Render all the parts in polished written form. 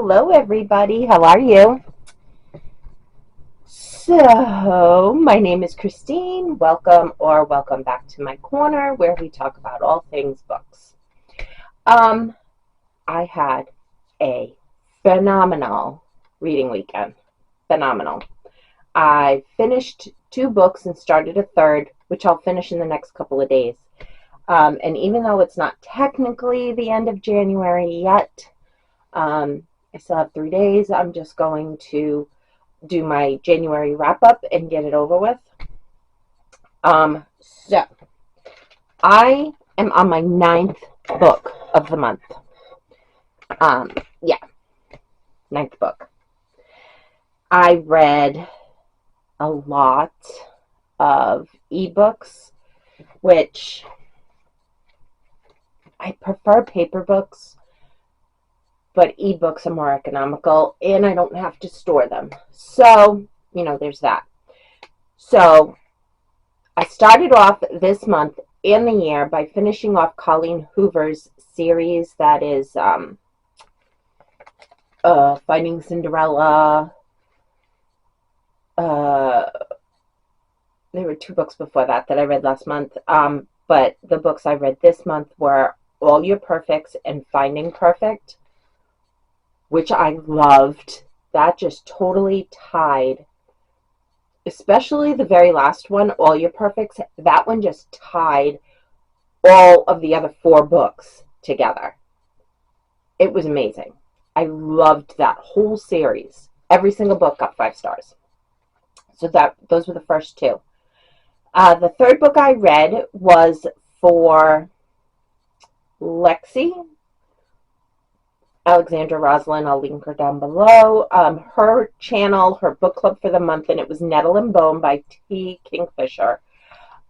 Hello, everybody. How are you? So, my name is Christine. Welcome back to my corner where we talk about all things books. Um, I had a phenomenal reading weekend. Phenomenal. I finished two books and started a third, which I'll finish in the next couple of days. And even though it's not technically the end of January yet, I still have 3 days. I'm just going to do my January wrap up and get it over with. So I am on my ninth book of the month. Um, yeah, ninth book. I read a lot of ebooks, which I prefer paper books, but ebooks are more economical and I don't have to store them. So, there's that. So, I started off this month and the year by finishing off Colleen Hoover's series that is Finding Cinderella. There were two books before that I read last month. But the books I read this month were All Your Perfects and Finding Perfect, which I loved. That just totally tied, especially the very last one, All Your Perfects. That one just tied all of the other four books together. It was amazing. I loved that whole series. Every single book got 5 stars. So those were the first two. The third book I read was for Lexi, Alexandra Roslin. I'll link her down below. Her channel, her book club for the month, and it was Nettle and Bone by T. Kingfisher.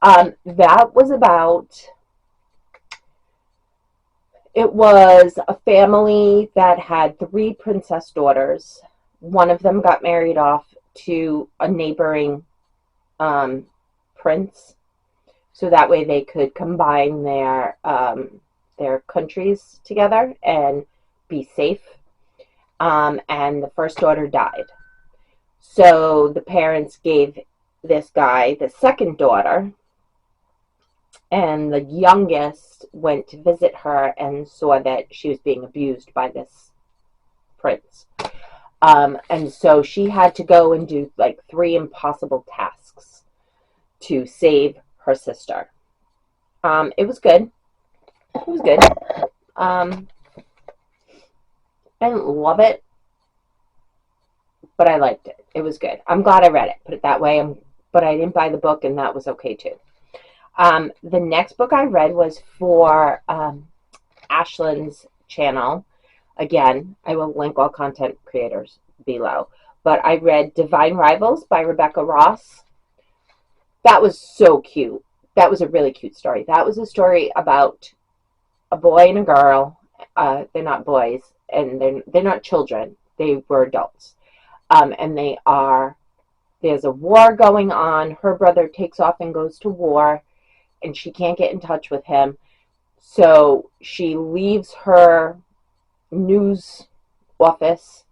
That was about... It was a family that had 3 princess daughters. One of them got married off to a neighboring prince, so that way they could combine their countries together and be safe. And the first daughter died. So the parents gave this guy the second daughter, and the youngest went to visit her and saw that she was being abused by this prince. And so she had to go and do like 3 impossible tasks to save her sister. It was good. It was good. I didn't love it, but I liked it. It was good. I'm glad I read it, put it that way. But I didn't buy the book, and that was okay too. The next book I read was for Ashlyn's channel. Again, I will link all content creators below. But I read Divine Rivals by Rebecca Ross. That was so cute. That was a really cute story. That was a story about a boy and a girl. They're not boys, and they're not children. They were adults. And there's a war going on. Her brother takes off and goes to war, and she can't get in touch with him. So she leaves her news office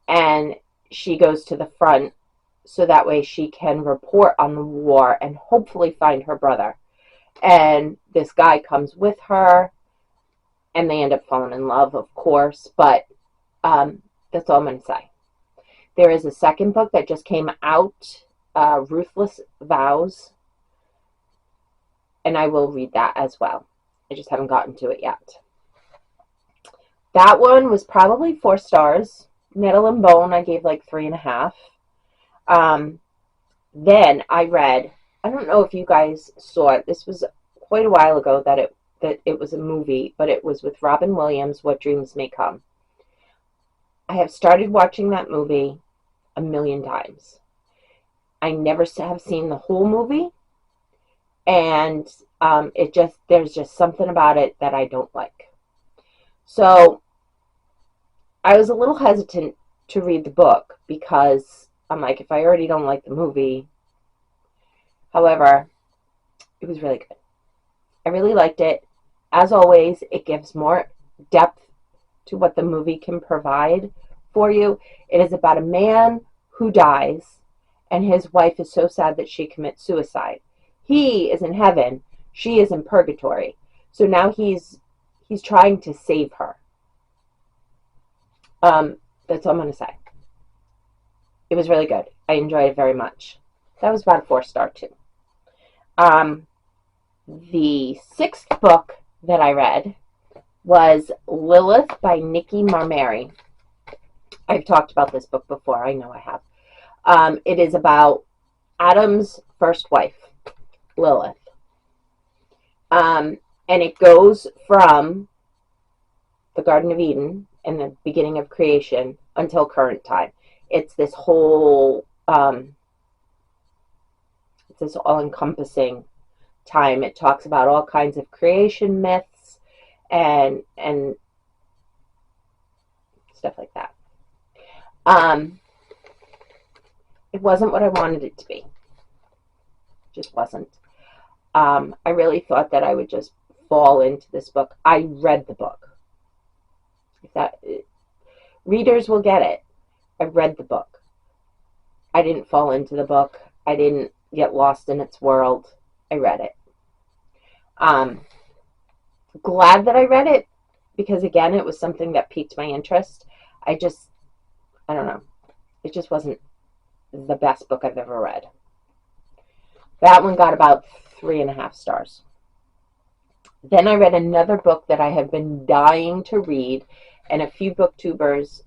and she goes to the front so that way she can report on the war and hopefully find her brother. And this guy comes with her and they end up falling in love, of course, but that's all I'm going to say. There is a second book that just came out, Ruthless Vows, and I will read that as well. I just haven't gotten to it yet. That one was probably 4 stars. Nettle and Bone, I gave like 3.5. Then I read, I don't know if you guys saw it. This was quite a while ago that it was a movie, but it was with Robin Williams, What Dreams May Come. I have started watching that movie 1,000,000 times. I never have seen the whole movie, and there's just something about it that I don't like. So I was a little hesitant to read the book because I'm like, if I already don't like the movie. However, it was really good. I really liked it. As always, it gives more depth to what the movie can provide for you. It is about a man who dies, and his wife is so sad that she commits suicide. He is in heaven, she is in purgatory. So now he's trying to save her. That's all I'm going to say. It was really good. I enjoyed it very much. That was about a 4-star too. The 6th book that I read was Lilith by Nikki Marmari. I've talked about this book before. I know I have. It is about Adam's first wife, Lilith. And it goes from the Garden of Eden and the beginning of creation until current time. It's this whole, it's this all-encompassing time. It talks about all kinds of creation myths and stuff like that. It wasn't what I wanted it to be. It just wasn't. I really thought that I would just fall into this book. I read the book. Readers will get it. I read the book. I didn't fall into the book. I didn't get lost in its world. I read it. Glad that I read it because, again, it was something that piqued my interest. I don't know. It just wasn't the best book I've ever read. That one got about 3.5 stars. Then I read another book that I have been dying to read, and a few booktubers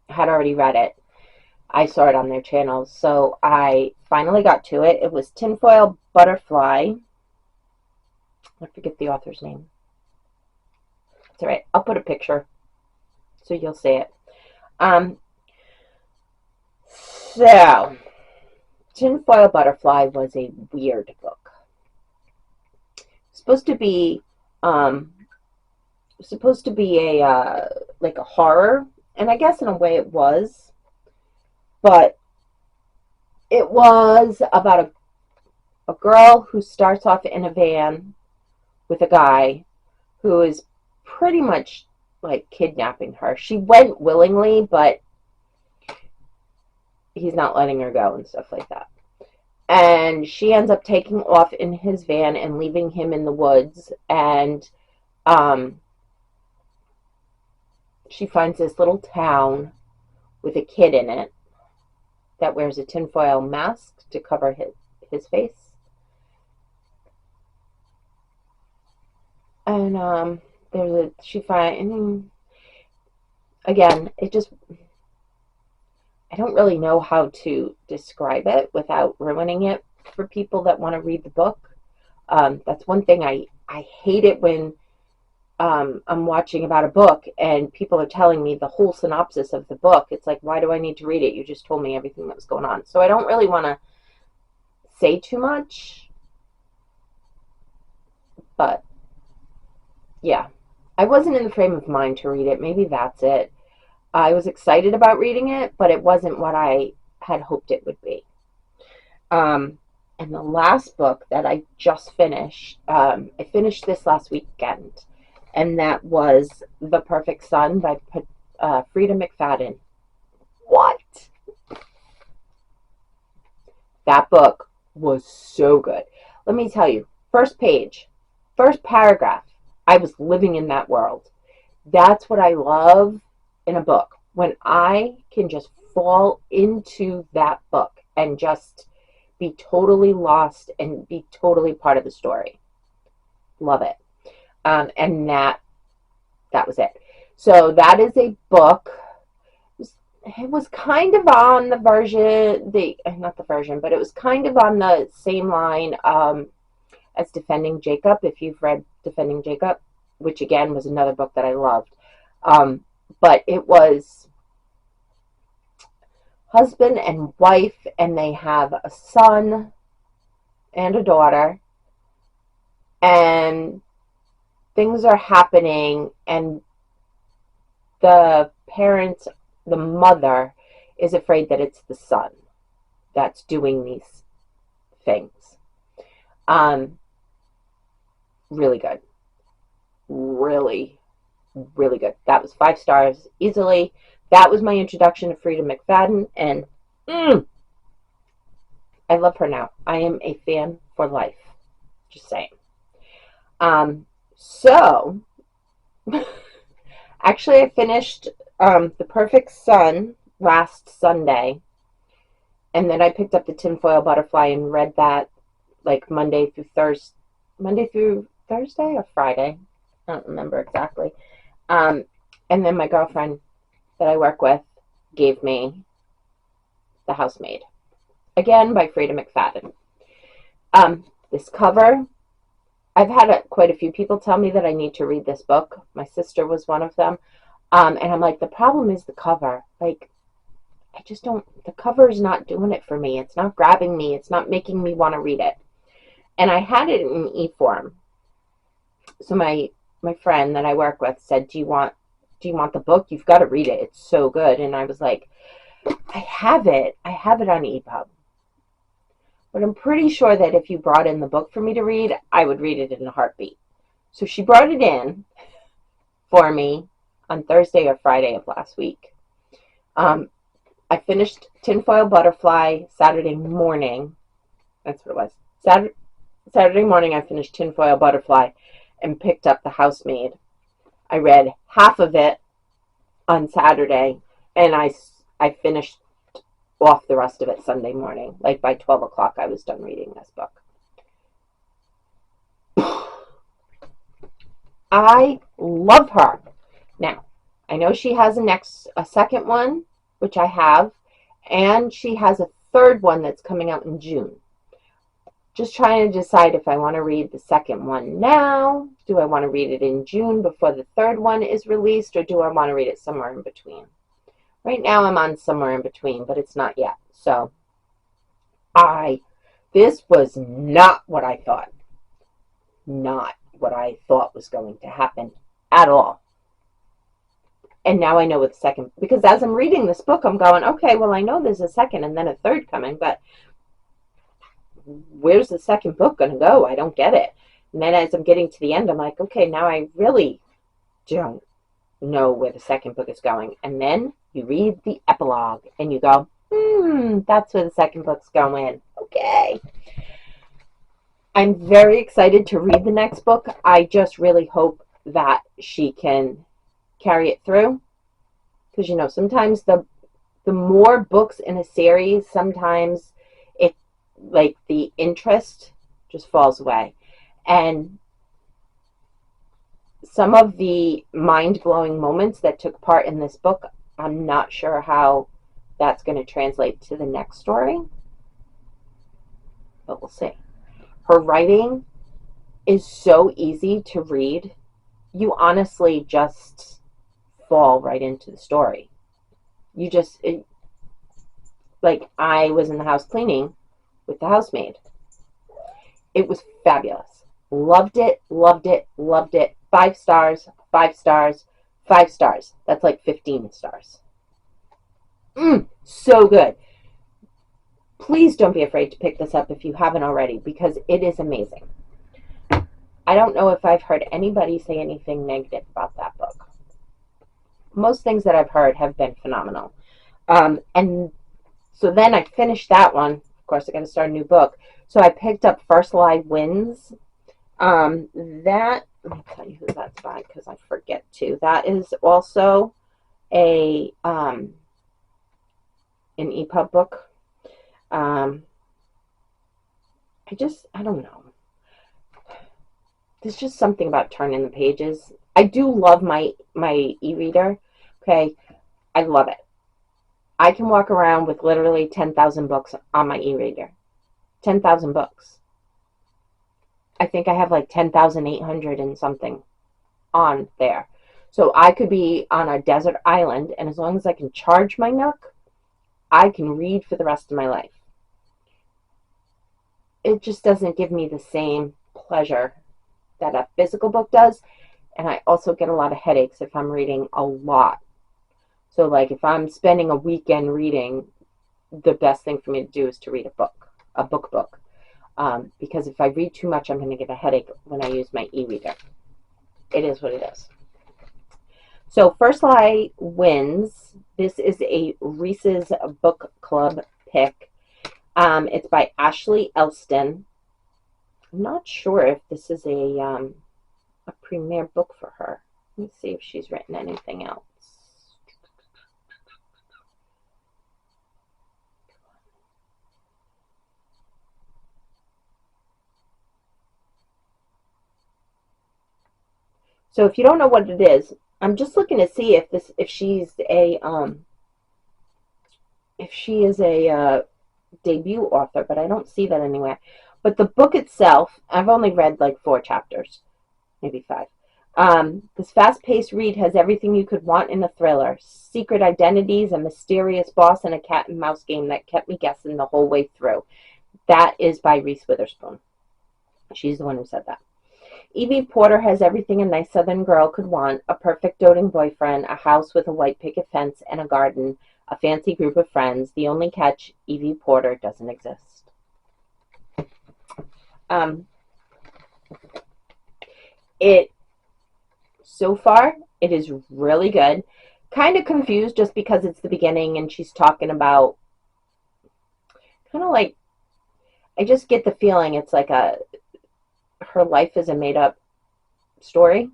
had already read it. I saw it on their channels, so I finally got to it. It was Tinfoil Butterfly. I forget the author's name. It's all right. I'll put a picture so you'll see it. So, Tinfoil Butterfly was a weird book. Supposed to be a like a horror, and I guess in a way it was, but it was about a girl who starts off in a van with a guy who is pretty much like kidnapping her. She went willingly, but he's not letting her go and stuff like that. And she ends up taking off in his van and leaving him in the woods, and she finds this little town with a kid in it that wears a tinfoil mask to cover his face. And again, I don't really know how to describe it without ruining it for people that want to read the book. That's one thing I hate it when I'm watching about a book and people are telling me the whole synopsis of the book. It's like, why do I need to read it? You just told me everything that was going on. So I don't really want to say too much. But yeah, I wasn't in the frame of mind to read it. Maybe that's it. I was excited about reading it, but it wasn't what I had hoped it would be. And the last book that I just finished, I finished this last weekend, and that was The Perfect Son by Frida McFadden. What? That book was so good. Let me tell you, first page, first paragraph, I was living in that world. That's what I love in a book, when I can just fall into that book and just be totally lost and be totally part of the story. Love it. And that was it. So that is a book. It was kind of on the version, not the version, but it was kind of on the same line as Defending Jacob, if you've read Defending Jacob, which again was another book that I loved. But it was husband and wife, and they have a son and a daughter, and things are happening, and the parents, the mother, is afraid that it's the son that's doing these things. Really good. Really, Really good. That was 5 stars easily. That was my introduction to Frida McFadden, and I love her now. I am a fan for life. Just saying. So actually, I finished The Perfect Sun last Sunday, and then I picked up the Tinfoil Butterfly and read that like Monday through Thursday or Friday. I don't remember exactly. Um, and then my girlfriend that I work with gave me The Housemaid, again by Frida McFadden. This cover, I've had quite a few people tell me that I need to read this book. My sister was one of them. And I'm like, the problem is the cover. Like, I just don't, the cover is not doing it for me. It's not grabbing me. It's not making me want to read it. And I had it in e-form. So my friend that I work with said, do you want the book? You've got to read it. It's so good. And I was like, I have it. I have it on EPUB. But I'm pretty sure that if you brought in the book for me to read, I would read it in a heartbeat. So she brought it in for me on Thursday or Friday of last week. I finished Tinfoil Butterfly Saturday morning. That's what it was. Saturday morning, I finished Tinfoil Butterfly and picked up The Housemaid. I read half of it on Saturday, and I finished off the rest of it Sunday morning. Like by 12 o'clock, I was done reading this book. I love her. Now, I know she has a second one, which I have, and she has a third one that's coming out in June. Just trying to decide if I want to read the second one now. Do I want to read it in June before the third one is released, or do I want to read it somewhere in between? Right now I'm on somewhere in between, but it's not yet. So this was not what I thought. Not what I thought was going to happen at all. And now I know what the second, because as I'm reading this book, I'm going, okay, well, I know there's a second and then a third coming, but where's the second book going to go? I don't get it. And then as I'm getting to the end, I'm like, okay, now I really don't know where the second book is going. And then you read the epilogue and you go, that's where the second book's going. Okay. I'm very excited to read the next book. I just really hope that she can carry it through. Because, sometimes the more books in a series, sometimes it, like, the interest just falls away. And some of the mind-blowing moments that took part in this book, I'm not sure how that's going to translate to the next story. But we'll see. Her writing is so easy to read. You honestly just fall right into the story. Like, I was in the house cleaning with The Housemaid. It was fabulous. Loved it, loved it, loved it. 5 stars, 5 stars, 5 stars. That's like 15 stars. So good. Please don't be afraid to pick this up if you haven't already, because it is amazing. I don't know if I've heard anybody say anything negative about that book. Most things that I've heard have been phenomenal. And so then I finished that one. Of course, I got to start a new book. So I picked up First Lie Wins. Let me tell you who that's by, because I forget to. That is also an EPUB book. I don't know. There's just something about turning the pages. I do love my e-reader. Okay, I love it. I can walk around with literally 10,000 books on my e-reader. 10,000 books. I think I have like 10,800 and something on there. So I could be on a desert island, and as long as I can charge my Nook, I can read for the rest of my life. It just doesn't give me the same pleasure that a physical book does, and I also get a lot of headaches if I'm reading a lot. So, like, if I'm spending a weekend reading, the best thing for me to do is to read a book. Because if I read too much, I'm going to get a headache when I use my e-reader. It is what it is. So First Lie wins. This is a Reese's Book Club pick. It's by Ashley Elston. I'm not sure if this is a premiere book for her. Let me see if she's written anything else. So if you don't know what it is, I'm just looking to see if she's a debut author, but I don't see that anywhere. But the book itself, I've only read like 4 chapters, maybe 5. This fast-paced read has everything you could want in a thriller: secret identities, a mysterious boss, and a cat and mouse game that kept me guessing the whole way through. That is by Reese Witherspoon. She's the one who said that. Evie Porter has everything a nice southern girl could want: a perfect doting boyfriend, a house with a white picket fence and a garden, a fancy group of friends. The only catch: Evie Porter doesn't exist. Um, so far, it is really good. Kind of confused just because it's the beginning and she's talking about kind of like, I just get the feeling it's like her life is a made up story.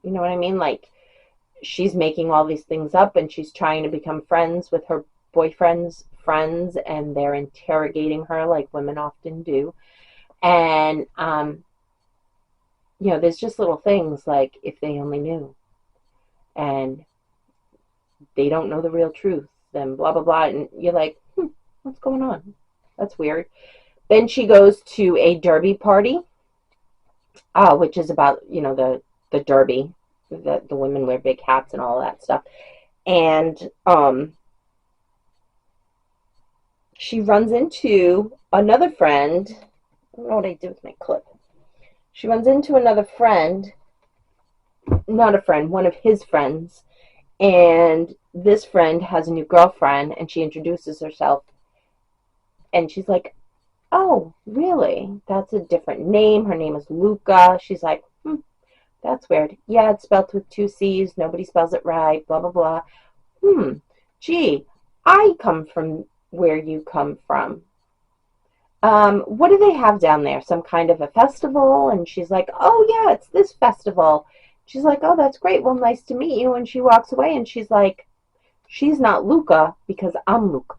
You know what I mean? Like, she's making all these things up and she's trying to become friends with her boyfriend's friends, and they're interrogating her like women often do. And there's just little things like, if they only knew, and they don't know the real truth, then blah blah blah, and you're like, what's going on? That's weird. Then she goes to a derby party, which is about the derby. The women wear big hats and all that stuff. And she runs into another friend. I don't know what I did with my clip. She runs into another friend, not a friend, one of his friends. And this friend has a new girlfriend, and she introduces herself. And she's like, oh, really? That's a different name. Her name is Luca. She's like, that's weird. Yeah, it's spelled with 2 C's. Nobody spells it right. Blah, blah, blah. Gee, I come from where you come from. What do they have down there? Some kind of a festival? And she's like, oh, yeah, it's this festival. She's like, oh, that's great. Well, nice to meet you. And she walks away, and she's like, she's not Luca because I'm Luca.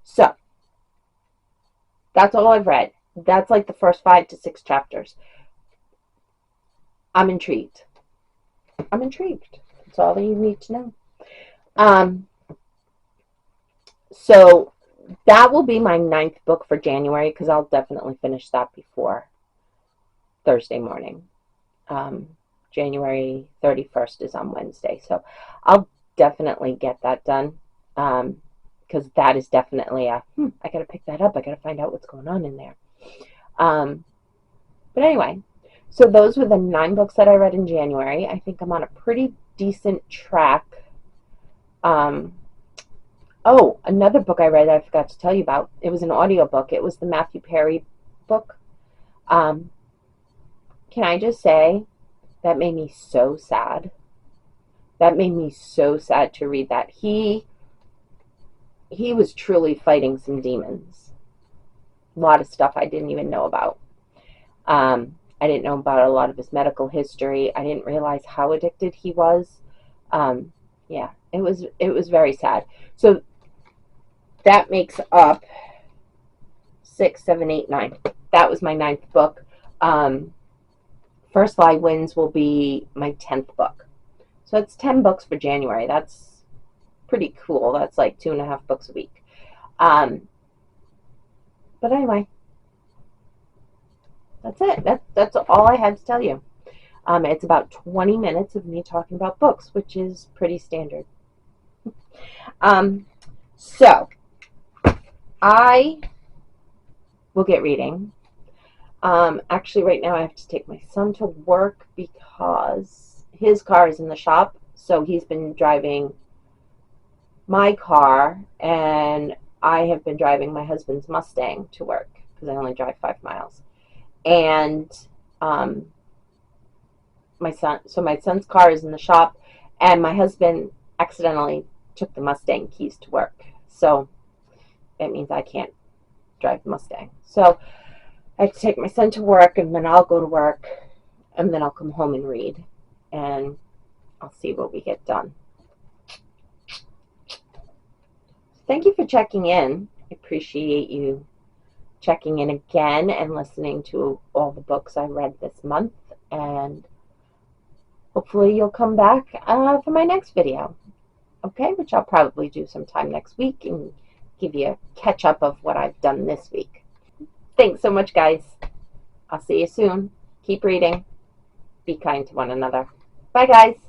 So, that's all I've read. That's like the first 5 to 6 chapters. I'm intrigued. That's all that you need to know. So that will be my 9th book for January, because I'll definitely finish that before Thursday morning. January 31st is on Wednesday, so I'll definitely get that done, because that is definitely I gotta pick that up. I gotta find out what's going on in there. But anyway, so those were the 9 books that I read in January. I think I'm on a pretty decent track. Another book I read I forgot to tell you about. It was an audiobook. It was the Matthew Perry book. Can I just say, that made me so sad. That made me so sad to read that. He was truly fighting some demons. A lot of stuff I didn't even know about. I didn't know about a lot of his medical history. I didn't realize how addicted he was. Yeah, it was very sad. So that makes up 6, 7, 8, 9. That was my 9th book. First Lie Wins will be my 10th book. So it's 10 books for January. That's pretty cool. That's like 2.5 books a week. But anyway, that's it. That's all I had to tell you. It's about 20 minutes of me talking about books, which is pretty standard. So I will get reading. Actually, right now I have to take my son to work because his car is in the shop. So he's been driving my car, and I have been driving my husband's Mustang to work because I only drive 5 miles. And my son. So my son's car is in the shop, and my husband accidentally took the Mustang keys to work. So it means I can't drive the Mustang. So I have to take my son to work, and then I'll go to work, and then I'll come home and read, and I'll see what we get done. Thank you for checking in. I appreciate you checking in again and listening to all the books I read this month. And hopefully you'll come back for my next video, okay? Which I'll probably do sometime next week and give you a catch up of what I've done this week. Thanks so much, guys. I'll see you soon. Keep reading. Be kind to one another. Bye, guys.